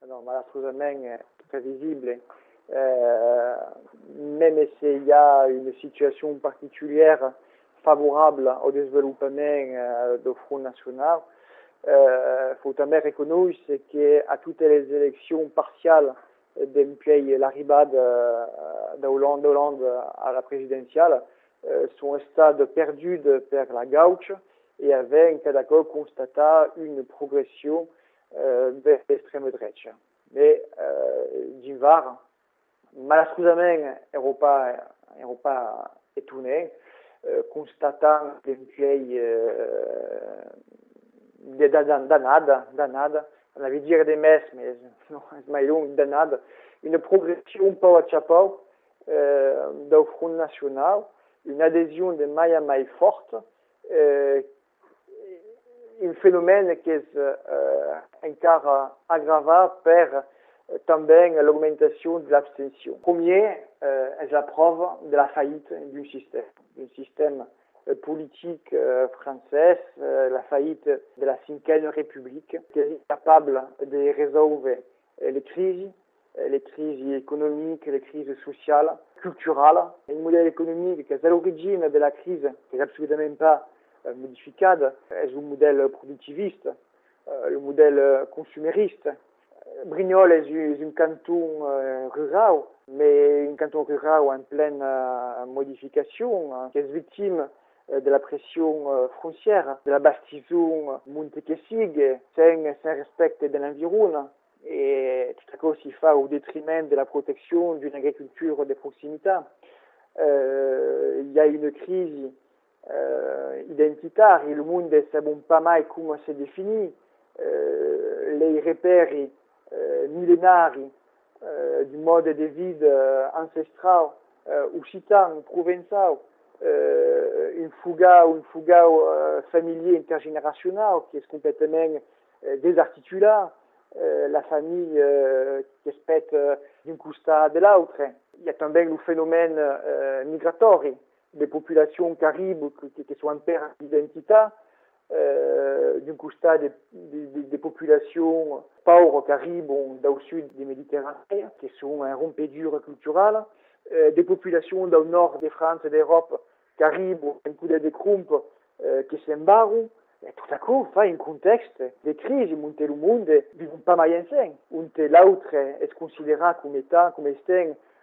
No, ma assolutamente è prévisible. Même s'il y a une situation particulière favorable au développement du Front National, faut també reconnaître qu'à toutes les élections partiales depuis l'arrivée d'Hollande à la présidentielle, son stade perdu par la gauche et avait en cas d'accord constaté une progression vers l'extrême droite. Mais d'invar, malheureusement, Europa étonné, constatant depuis danade, on avait dit des messes, mais non, c'est long, danade, une progression pas à chapeau du Front National, une adhésion de mai forte, un phénomène qui est encore aggravé par també l'augmentation de l'abstention. Premier est la preuve de la faillite d'un système politique français, la faillite de la Cinquième République, qui est capable de résoudre les crises économiques, les crises sociales, culturelles. Un modèle économique qui est à l'origine de la crise, qui n'est absolument pas modifié, est un modèle productiviste, le modèle consumériste. Brignoles est un canton rural, mais un canton rural en pleine modification, qui est victime de la pression foncière, de la bastison montequessig, sans respect de l'environnement. Et tout à coup s'y fait au détriment de la protection d'une agriculture de proximité. Il y a une crise identitaire et le monde ne sait pas mal comment c'est défini. Les repères millénaires du mode de vie ancestral, occitan, provençal, une fuga familier intergénérationnel qui est complètement désarticulée. La famille qui se pète d'un costat de l'autre. Il y a també le phénomène migratoire des populations caribes qui sont en perte d'identité, d'un costat des populations pauvres caribes au sud des Méditerranée, qui sont en rompedure culturelle, des populations au nord de France et d'Europe caribes, un coup de crump qui s'embarrent. Et tout à coup, il y a un contexte de crise où le monde vit pas mal ensemble, où l'autre est considéré comme étant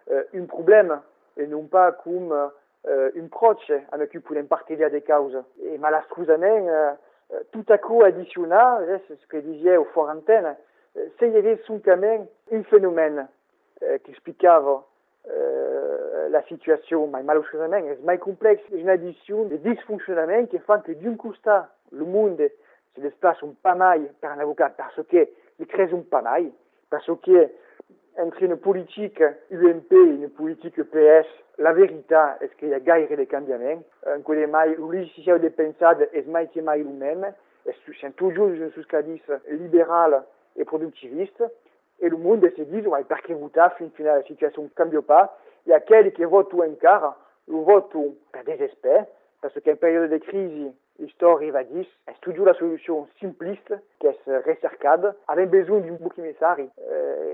un problème et non pas comme une proche avec qui pour une partie des causes. Et malheureusement, tout à coup additionné, c'est ce que disait au fort antenne, c'est y avait quand même un phénomène qui expliquait la situation, mais malheureusement, c'est plus complexe, une addition de dysfonctionnements qui font que d'un côté, le monde se déplace pas mal par un avocat parce qu'il crée pas mal, parce que entre une politique UMP et une politique PS, la vérité est qu'il y a gaire de changements. Un coup de mai, le logiciel de pensade est mai le même, c'est toujours une société libérale et productiviste, et le monde se dit, ouais, parce que finalement, la situation ne change pas, il y a quelqu'un qui vote un quart, le vote par désespoir, parce qu'en période de crise, l'histoire va dire, c'est toujours la solution simpliste, qui est recercade, avec besoin d'un bouc émissaire.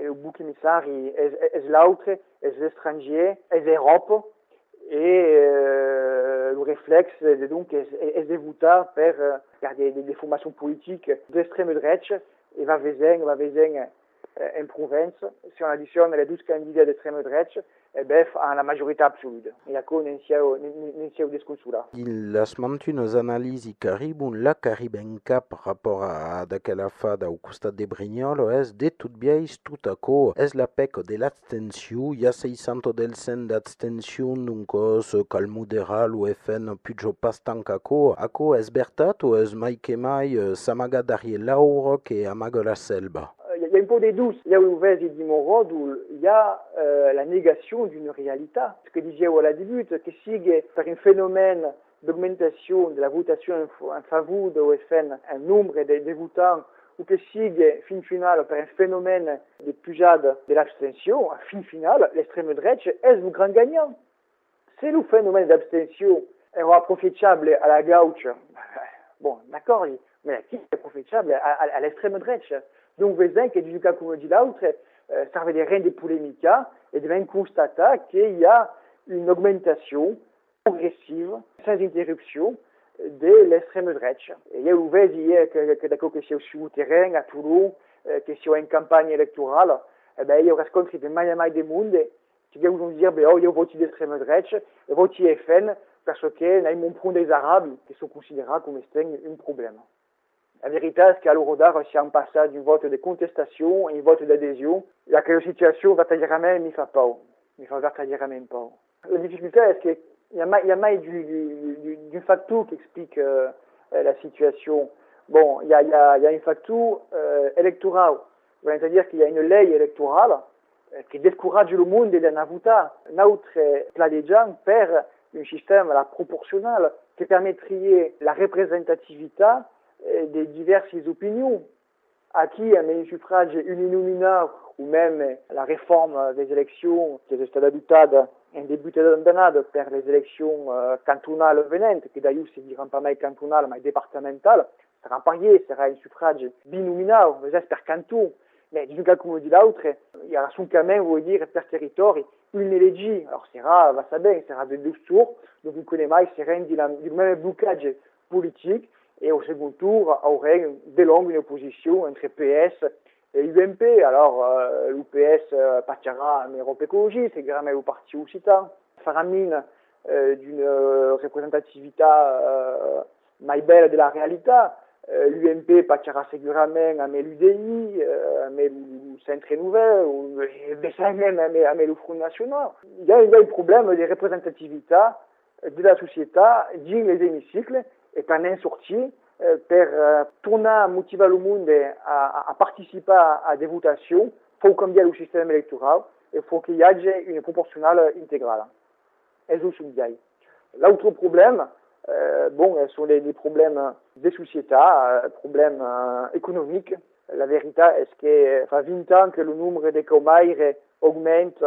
Le bouc émissaire est l'autre, est l'étranger, est l'Europe, et le réflexe est donc est voté par des formations politiques d'extrême droite, et va vezen en province, si on additionne les 12 candidats d'extrême droite, en la majorité absolue. Il y a qu'un enseu desconsolat. Il a mantu nos analisi caribun la cariben cap rapport a daquela fada au costat de Brignolo es de tout biais tout a co es la pec de l'abstenció hi ha 600% d'abstenció d'un cos cal moderal o FN pujo pas tant a co es bertat o es mai que mai s'amaga d'Ariel Lauro que amaga la selva. Il y a un peu des douces. Il y a ouvert dit Morod où il y a la négation d'une réalité. Ce que disait au début, que si par un phénomène d'augmentation de la votation en faveur de FN, un nombre de votants, ou que si, fin final, par un phénomène de pujade de l'abstention, fin final, l'extrême droite est le grand gagnant. C'est le phénomène d'abstention est profitable à la gauche. Bon, d'accord, mais qui est profitable à l'extrême droite. Donc, vedem que d'une cas comme de l'autre, ça veut dire rien de polémique, et de constater qu'il y a une augmentation progressive, sans interruption, de l'extrême droite. Et il y a ouvert hier que d'accord que c'est sur le terrain, à Toulon, que c'est une campagne électorale, eh ben, il y aura rencontré de mai de monde qui vont dire, ben, oh, il y a voté d'extrême droite, voté FN, parce que nous avons des Arabes qui sont considérés comme un problème. La vérité, c'est qu'à l'Eurodar, si on passe d'un vote de contestation à un vote d'adhésion, la situation va dire même, il ne fait pas. Il ne va dire même pas. La difficulté, c'est qu'il y a mal du facteur qui explique la situation. Bon, il y a un facteur électoral. C'est-à-dire qu'il y a une loi électorale qui décourage le monde d'en voter. Notre plat des gens perd un système proportionnel qui permettrait la représentativité des diverses opinions. À qui un suffrage uninominal ou même la réforme des élections qui est adoptée en début d'année per les élections cantonales venantes, qui d'ailleurs ne diront pas mal cantonales mais départementales, sera parié, sera un suffrage binominal, per canton. Mais d'un cas comme de l'autre, il y a quand même, vous dire, per territoire, une élégie. Alors, va saber, sera de 12 tours, donc vous connaissez mal, sera du même blocage politique, et au second tour, aurait de longue une opposition entre PS et UMP. Alors, l'UPS partira en Europe Écologie, c'est grand même au parti occitan. Fera mine d'une représentativité plus belle de la réalité. L'UMP partira segurament amb l'UDI, amb le Centre Nouvel, ou même amb le Front National. Il y a un problème de représentativité de la société dans les hémicycles et per n'en sortir, per tornar a motivar le monde a participer à des votations, il faut canviar le système électoral et il faut qu'il y ait une proportionnelle intégrale. Et c'est l'autre problème, sont les problèmes des sociétés, problèmes économiques. La vérité est que ça fait 20 ans que le nombre de chômeurs augmente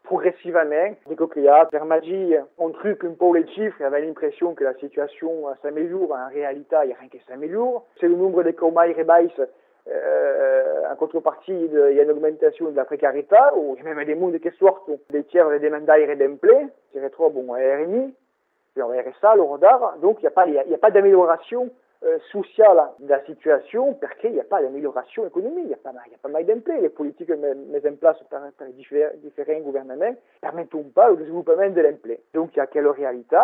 progressivement. Des coquillards, per magie, on truc un peu les chiffres, il y avait l'impression que la situation s'améliore. En réalité, il n'y a rien qui s'améliore. C'est le nombre de chômeurs baisse. En contrepartie, il y a une augmentation de la précarité, ou il y a même des mondes qui sortent des tiers de demandaires d'emploi. C'est trop bon à RMI. Puis on verrait ça, le radar. Donc, il n'y a pas d'amélioration sociale de la situation parce qu'il n'y a pas d'amélioration économique. Il n'y a pas mal d'emplois. Les politiques mises en place par les différents gouvernements ne permettent pas le développement de l'emploi. Donc, il y a quelle réalité?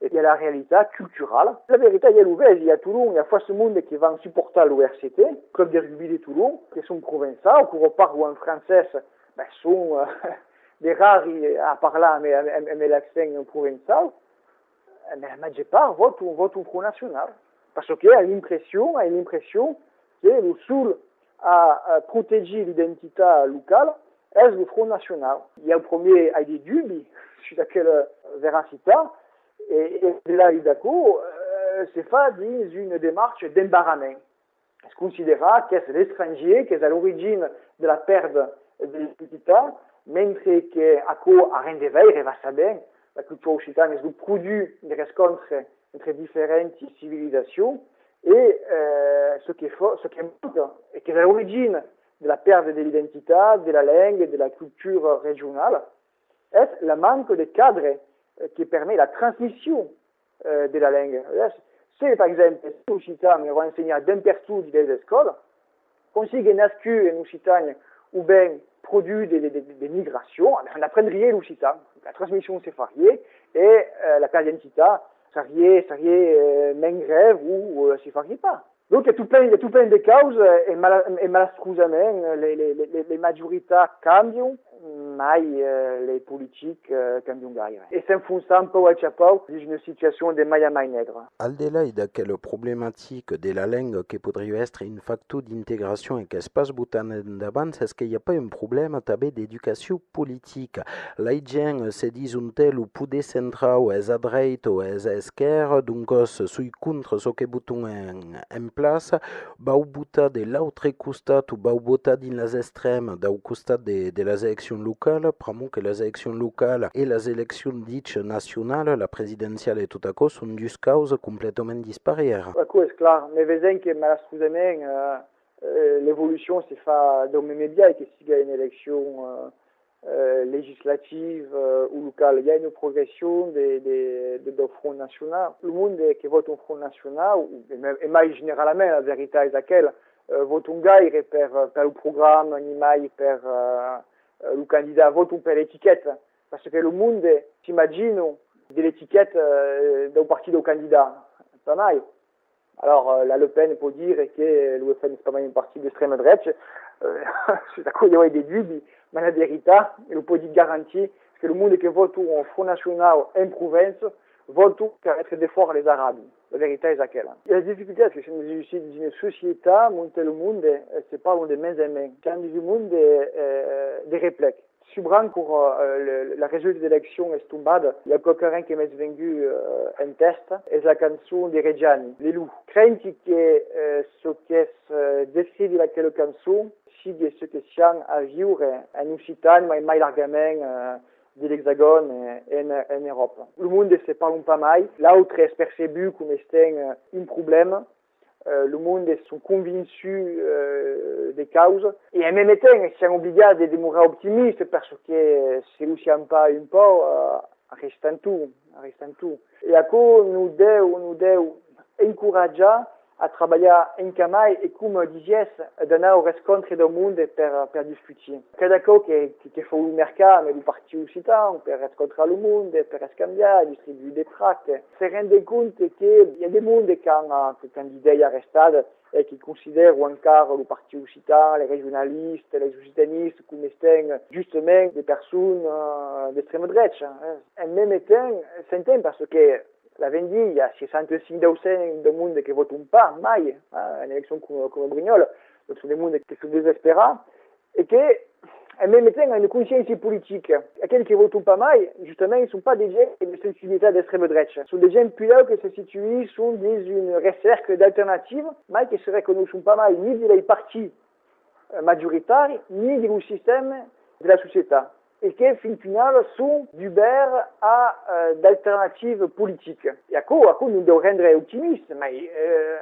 Et il y a la réalité culturelle. La vérité, il y a l'ouvert, il y a Toulon, il y a fois ce monde qui va supporter l'ORCT, Club de rugby de Toulon, qui sont provençaux, qui repartent ou en français, sont des rares à parler, mais l'accent provençal. Mais la majeure part vote au Front National. Parce qu'il a l'impression que le seul à protéger l'identité locale est le Front National. Il y a le premier à des dubis sur laquelle véracité, et là, il est d'accord, c'est fait dans une démarche d'embarrassement. On considère que c'est l'étranger qui est à l'origine de la perte de l'identité, même qu'à quoi à rien de veille, il va savoir. La culture occitane est le produit des rencontres entre différentes civilisations et ce qui manque et qui est à l'origine de la perte de l'identité, de la langue et de la culture régionale est le manque de cadre qui permet la transmission de la langue. C'est par exemple, si l'occitan est enseigné d'un partout des écoles, on sait qu'il naît en Occitanie ou bien produit des migrations, on apprendrait l'occitan. La transmission s'est variée et la carte d'identité s'est même grève ou s'est variée pas. Donc il y a tout plein de causes et malastrusament les majorités changent, mais les politiques changent gaire. Et s'enfoncent un peu à chapeau dans une situation de mai nègre. Al-delà d'aquella problemàtica de la langue que podria être un factor d'integració en què es pas votant endavant, és que hi ha pas un problema també d'educació política. La gent se dis un tel o poder centrar o és a dreta o és a esquerra, donc sui contra ce que votam en place, vau votar de l'altre costat o vau votar dins les extremes, del costat de les eleccions élections locales, pramo que les élections locales et les élections dites nationales, la présidentielle et tout à coup, sont deux causes complètement disparaires. C'est clair, mais vedem que malheureusement, l'évolution s'est faite dans les médias et que s'il y a une élection législative ou locale, il y a une progression de Front National. Le monde qui vote au Front National, et même généralement, la vérité est laquelle, vote un gars per le programme, ni mai per le candidat, vote per l'étiquette. Parce que le monde s'imagine de l'étiquette d'un parti de candidat. Pas mal. Alors, la Le Pen peut dire que le FN est pas mal un parti d'extrême droite. C'est d'accord, il y a des dubs, mais la vérité, il peut dire garantie que le monde qui vote au Front National en province vote pour être des forts les Arabes. La vérité est laquelle. Il y a des difficultés parce que c'est une société, monter le monde, c'est pas de main en main. Quand du monde des réflexes. Souvent, pour la résultat de l'élection est tombée, il y a quelqu'un qui m'a vendu un test, et la chanson de Reggiani, Les Loups. Crainte que ce qui est décrit de laquelle chanson, si ce qui tient à vivre en Occitanie, mais plus largement de l'Hexagone et en Europe. Le monde ne se parle pas mal. L'autre est perçu comme étant un problème. Le monde sont convaincus des causes. Et en même temps, ils sont obligés de demeurer optimistes parce que si nous ne sommes pas un peu, restant tout. Et à quoi nous devons encourager a trabalhar em Camai e, como dizies, d'anar ao rescontre do mundo per discutir. Cada cosa que fa o mercado do Partido Occitano per rescontrar o mundo, per escambiar, distribuir des tracts, se rende conta que il y a des mondes qui ont des idées arrestées et qui considèrent encore le Partido Occitano, les régionalistes, les occitanistes comme étant justement des personnes d'extrême droite. En même temps, c'est parce que la vendi, il y a 65% de monde qui votent pas, mai, une élection comme Brignol, donc sont des mondes qui sont désespérés, et que, en même temps, ont une conscience politique. Aquellos qui votent pas mai, justement, ils ne sont pas des gens de sensibilité d'extrême droite. Ce sont des gens plus là qui se situent sont dans une recherche d'alternatives, mais qui se reconnaissent pas mal ni de la partie majoritaire, ni du système de la société. Et qui, fin final, sont d'Uber à d'alternatives politiques. Et à quoi nous devons rendre optimistes, mais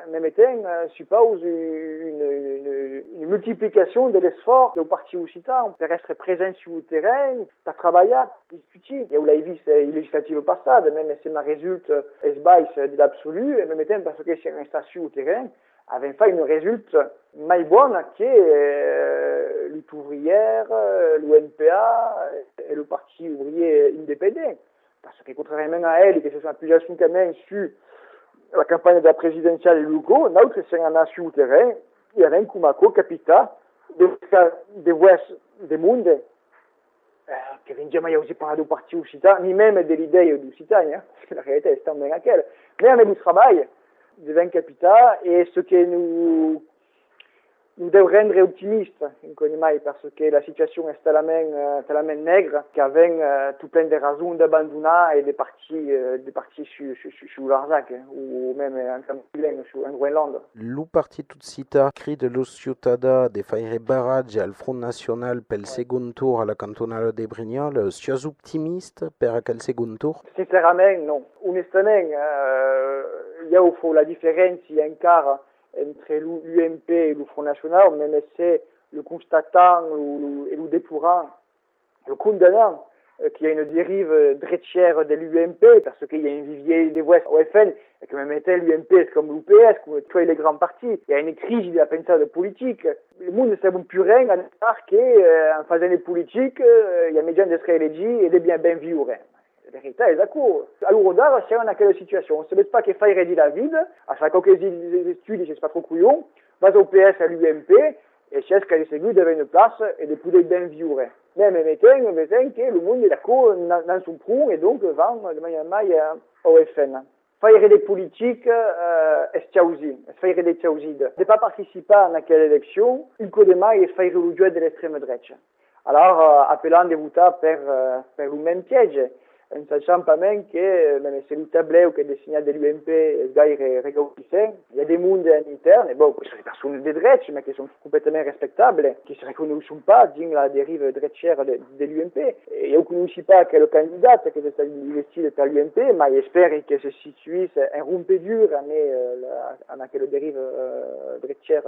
en même temps, suppose une multiplication de l'effort du Parti Occitan pour rester présent sur le terrain, pour travailler, pour discuter. Et vous l'avez vu, c'est législative passée, même si ma résulte est baisse de l'absolu, et en même temps, parce que c'est resté sur le terrain, avait fait une résulte plus bonne que lutte ouvrière, l'UNPA et le Parti ouvrier indépendant. Parce que contrairement à elle, et que ce soit une appuyation quand même sur la campagne de la présidentielle et locaux, notre c'est un nation au terrain, il y a un Kumako, capital, des voix des mondes, qui vient jamais aussi parler du Parti Occitan, ni même de l'idée d'Occitanie, parce que la réalité est bien laquelle. Mais avec du travail, devant capital, et ce que nous devons rendre optimistes, parce que la situation est tellement nègre qu'avec tout plein de raisons d'abandonner et des partis sur l'Arzac, ou même en Campilène, en Groenland. Le Parti Tutsita cride lo Ciutada de faire barrage al Front National pel second tour à la cantonale de Brignoles. Sois optimiste per quel second tour? Sincèrement, non. Honnêtement, il y a au fond la différence, il y a un quart entre l'UMP et le Front National, même c'est le constatant et le déplorant, le condamnant qu'il y a une dérive droitière de l'UMP, parce qu'il y a un vivier des voix au FN, et que même l'UMP comme l'UPS, comme tous les grands partis. Il y a une crise de la pensée de politique. Le monde ne sait plus rien, à part qu'en faisant des politiques, il y a des gens d'être élégis et des bien vivre. La vérité est d'accord. Alors, c'est dans quelle situation? On ne se met pas qu'il faille aider la ville, à chaque fois que des études, je ne sais pas trop couillon, va au PS à l'UMP, et cherche qu'elle est devant une place et de pouvoir bien vivre. Mais en même temps, que le monde est d'accord dans son trou, et donc va de manière au FN. Faire des politiques, faire des tchauzides. Ne pas participer à quelle élection, une coup de maille et faire le jeu de l'extrême droite. Alors, appelant des voter per le même piège. en sachant pas même que même c'est le tableau que dessine de l'UMP gaire regautissant, il y a des mondes en interne, et bon, ce sont des personnes de droite, mais qui sont complètement respectables, qui se reconnaissent pas dans la dérive droitière de l'UMP. Et je ne connais pas quel candidat qui est investi par l'UMP, mais j'espère que se situe un rompédur à quelle dérive droitière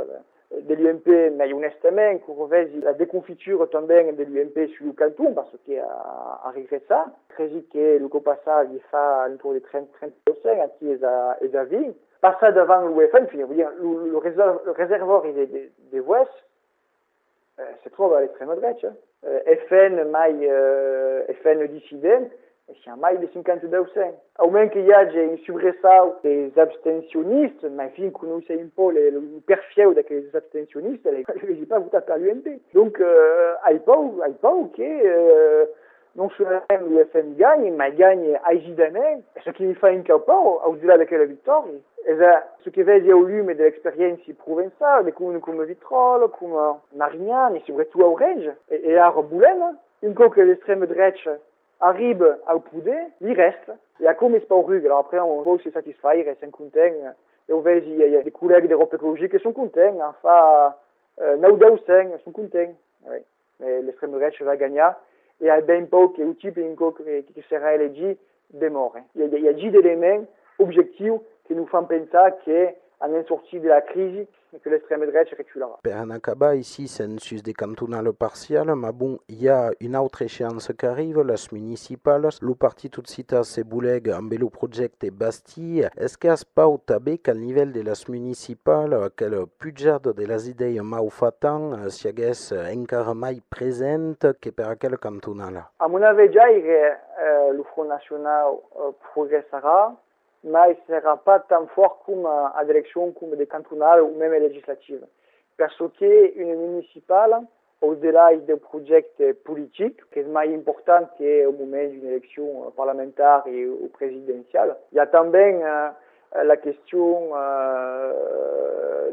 de l'UMP, mais honnêtement, qu'on la déconfiture tombe de l'UMP sur le canton, parce qu'il a arrivé ça. Très vite que le passage, il fait autour de 30% qui est à vie. Passer devant l'UFN, le réservoir des Ouest, c'est trop à l'extrême droite. FN dissident, c'est un mail de 52%. Au moins qu'il y a un subressalto des abstentionnistes, mais fin qu'on nous sait un peu le perfio de ces abstentionnistes, je ne dis pas voter par l'UMP. Donc, il pas ok, non seulement l'UFN gagne, mais il gagne évidemment, ce qui fait un capot au-delà de la victoire. Et ce qui veut dire au lume de l'expérience provençale, des communes comme Vitrolles, comme Marignane, et surtout à Orange, et à Boulogne, une fois que l'extrême droite arrive au pouvoir, il reste. Et à comme c'est pas au rug, alors après on va aussi satisfaire, et sont contents. Et on voit il y a des collègues d'Europe écologique qui sont contents, enfin, Naudausen sont contents. Oui. Mais l'extrême droite va gagner. Et à ben pas que l'outil qui sera élu de mort. Il y a 10 éléments objectifs qui nous font penser qu'en est sorti de la crise, que l'extrême droite reculera. Per Anacaba, ici, census des cantonales partiales, mais bon, il y a une autre échéance qui arrive, les municipales. Le parti tout de suite à Sebouleg, un bel projet et Bastille. Est-ce qu'il n'y a pas au tabé qu'à niveau de las municipales, quel budget de las idées maufatan, si encore mai présente que per quel cantonale? À mon avis, déjà, le Front National progressera, mais il ne sera pas tant fort comme à l'élection, comme des cantonales ou même législatives. Parce qu'une municipale, au-delà des projets politiques, qui est plus important qu'au moment d'une élection parlementaire ou présidentielle, il y a também la question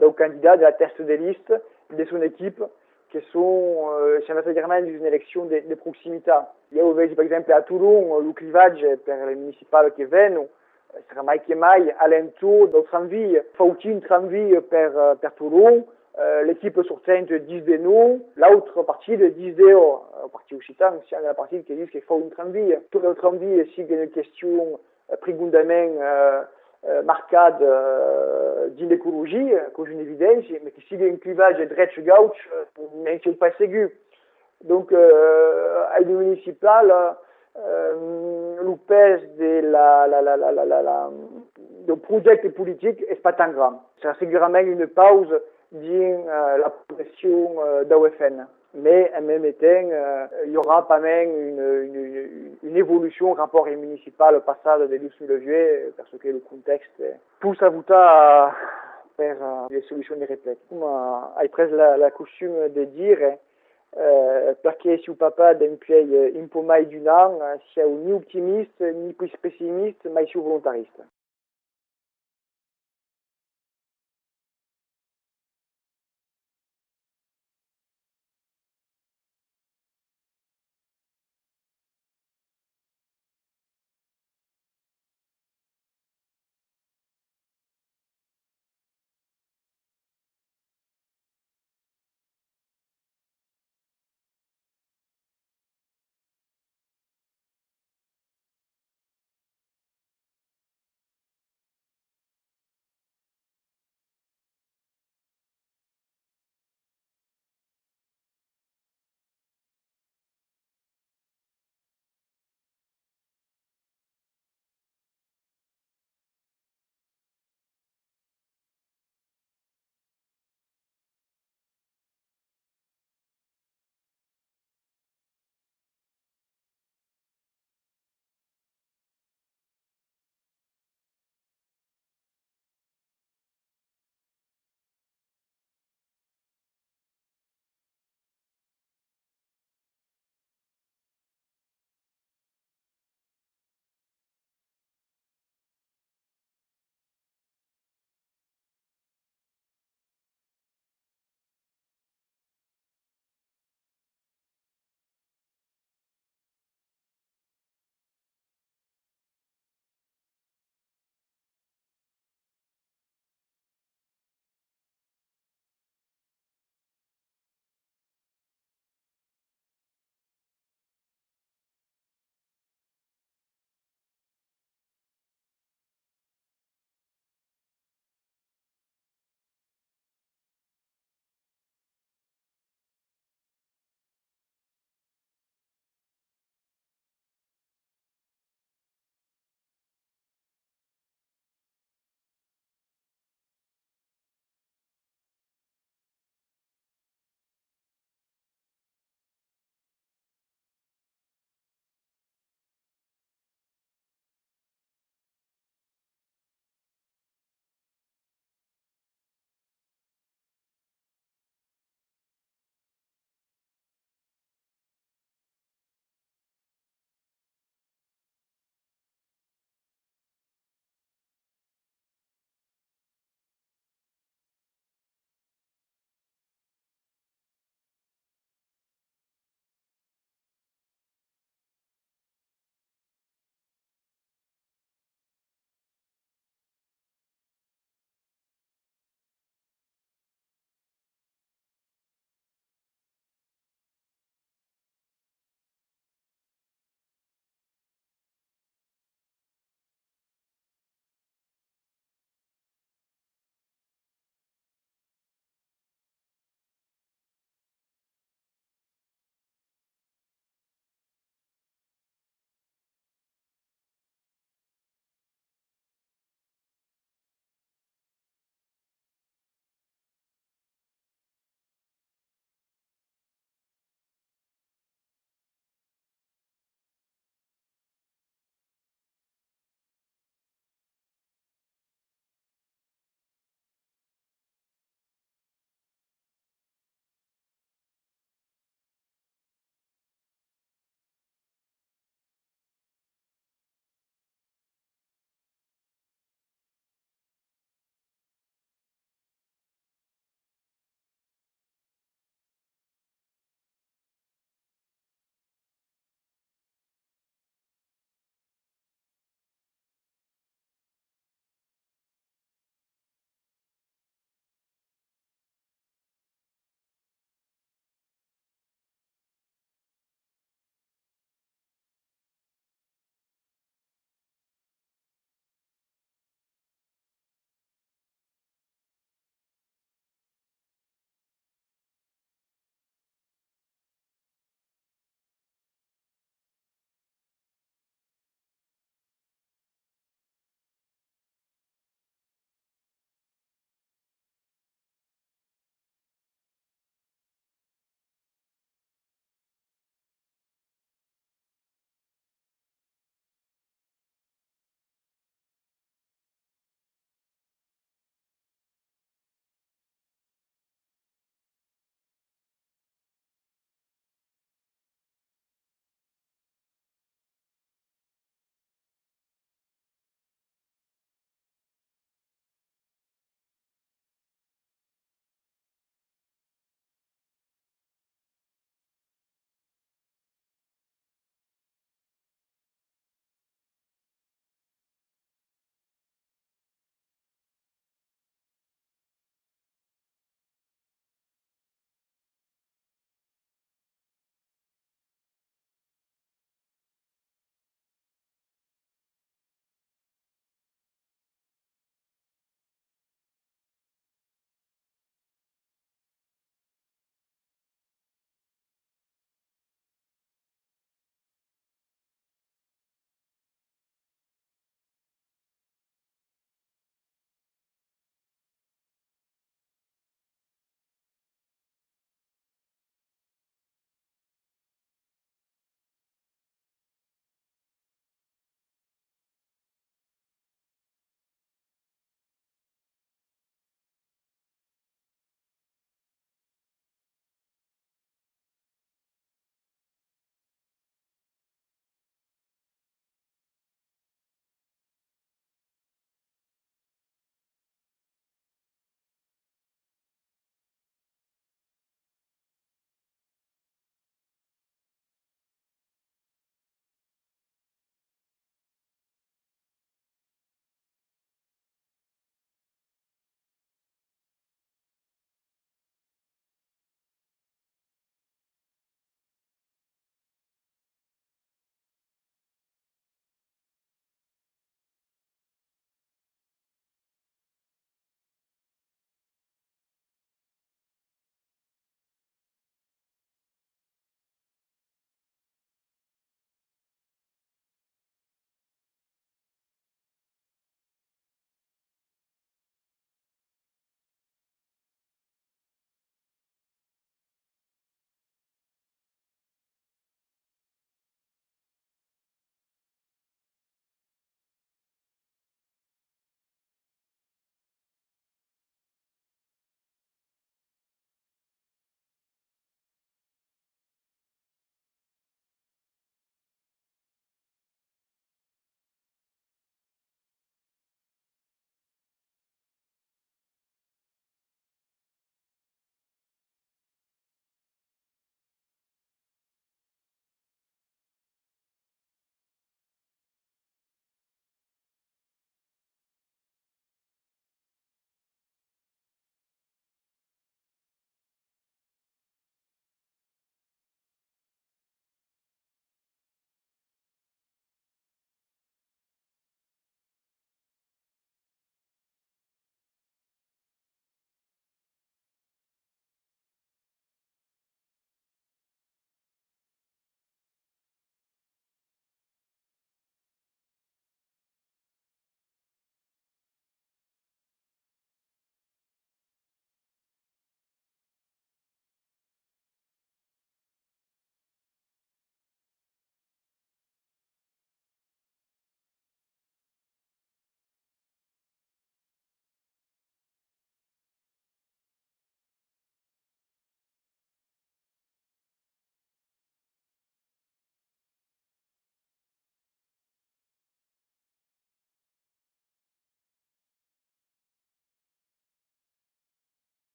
d'un candidat de la tête de liste de son équipe, qui sont, généralement, d'une élection de proximité. Il y a, par exemple, à Toulon, le clivage pour les municipales qui viennent, sera mai que mai alentour del tramvie. Faut-il un tramvie per Toulon, l'équipe sortante 10 de nous, l'autre partie de 10 de eux. Partie occitan, c'est la partie qui dit qu'il faut un tramvie. Tout le tramvie, c'est une question profondément marquée d'inécologie, cause une évidence, mais qui sigue un clivage droite-gauche, mais c'est pas ségur. Donc, à une municipale, le pèse de projet politique n'est pas tant grand. Ça segurament une pause dans la progression d'AOFN. Mais en même temps, il y aura pas même une évolution rapport au municipal passage de 2000 juillet, parce que le contexte pousse à voter à faire des solutions de réplique. Comme a presque la coutume de dire, perché si papa d'empiei un po' mai d'un an, sia ni optimiste ni pessimiste, mai si volontariste.